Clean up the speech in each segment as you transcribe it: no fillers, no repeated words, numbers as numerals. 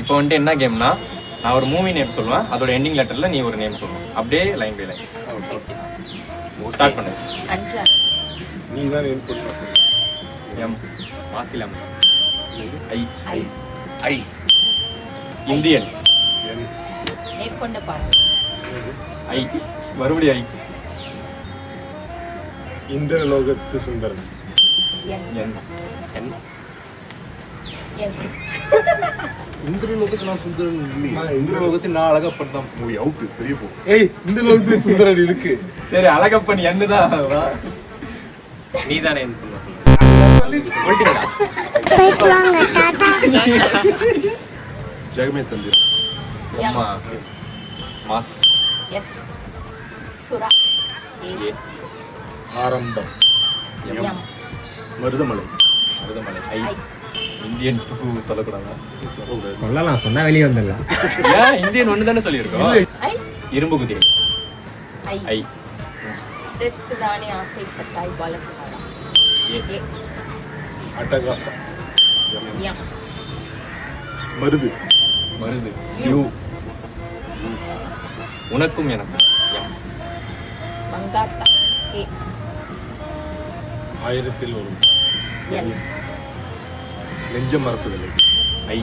இப்போ வந்துட்டு என்ன கேம்னா, நான் ஒரு மூவி நேம் சொல்லுவேன், அதோட எண்டிங் லெட்டர்ல நீ ஒரு நேம் சொல்லணும். அப்படியே லைன் பை லைன் ஸ்டார்ட் பண்ணு. அஞ்சா நீ தான் நேம் சொல்லணும். M மாசிலம். I I I Indian. என் நேர்கொண்ட பார்வை ஐ மறுபடியும் ஐ. இந்திரலோகத்து சுந்தரன். என் என் என் என் இந்திரலோகத்தில் நான் சுந்தரன் இல்லையே. இந்திரலோகத்தில் நான் அழகப்பட்டான் மூவி அவுட்டு பெரிய போ. ஏய் இந்திரலோகத்து சுந்தரன் இருக்கு. சரி அழகப்பன் என்னதான் நீ தானே ஜெகமே தந்திரம். அம்மா மாஸ். எஸ் சுரா A A Aarambam. M Marudhamalai. Marudhamalai. I I Indian 2 சொல்லக்கூடாதா? சொல்லலாம், சொன்னா வெளியே வந்துடலாம். ஏன் இந்தியன் ஒன்று தானே சொல்லியிருக்கோம். ஐ இரும்பு குதிரை. ஐ ஐ இதற்கு தானே ஆசைப்பட்டாய் பாலகுமாரா ஏ ஏ அட்டகாசம். எம் மருது. மருது. யூ உனக்கும் எனக்கும். எம் மங்காத்தா ஏ ஆயிரத்தில் ஒரு என் நெஞ்சம் மறப்பதில்லை. ஐ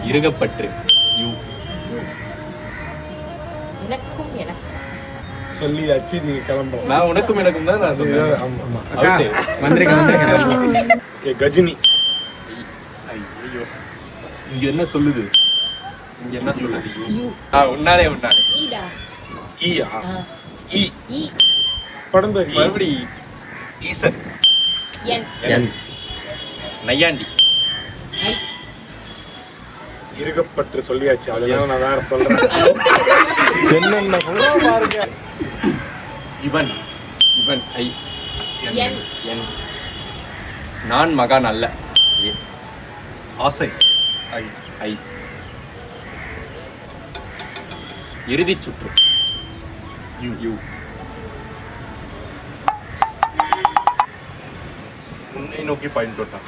இருகப்பற்று. யூ யூ எனக்கும் எனக்கு சொல்லியாச்சு, நீங்க கிளம்பலாம். நான் உனக்கும் எனக்கும் தான் நான் சொன்னேன். ஆமா, ஆமா. அக்கா, வந்திருக்கேன். ஏ கஜினி. ஐ ஐயோ இங்க என்ன சொல்லுது? இங்க என்ன சொல்லுது? யூ யூ உன்னாலே உன்னாலே. ஈடா ஈயா ஆ ஈ ஈ படம் பேர் ஈ. மறுபடி ஈசன். என் என் நையாண்டி. ஐ இருகப்பற்று சொல்லியாச்சு. அதனால நான் வேற சொல்றேன். என்னென்ன சொல்றோம் பாருங்க. இவன். இவன். ஐ என் என் நான் மகான் அல்ல. ஏ ஆசை. ஐ ஐ இறுதிச் சுற்று. யூ யூ உன்னை நோக்கி பயன்பட்டான்.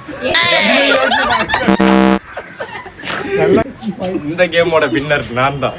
இந்த கேமோட வின்னர் நான் தான்.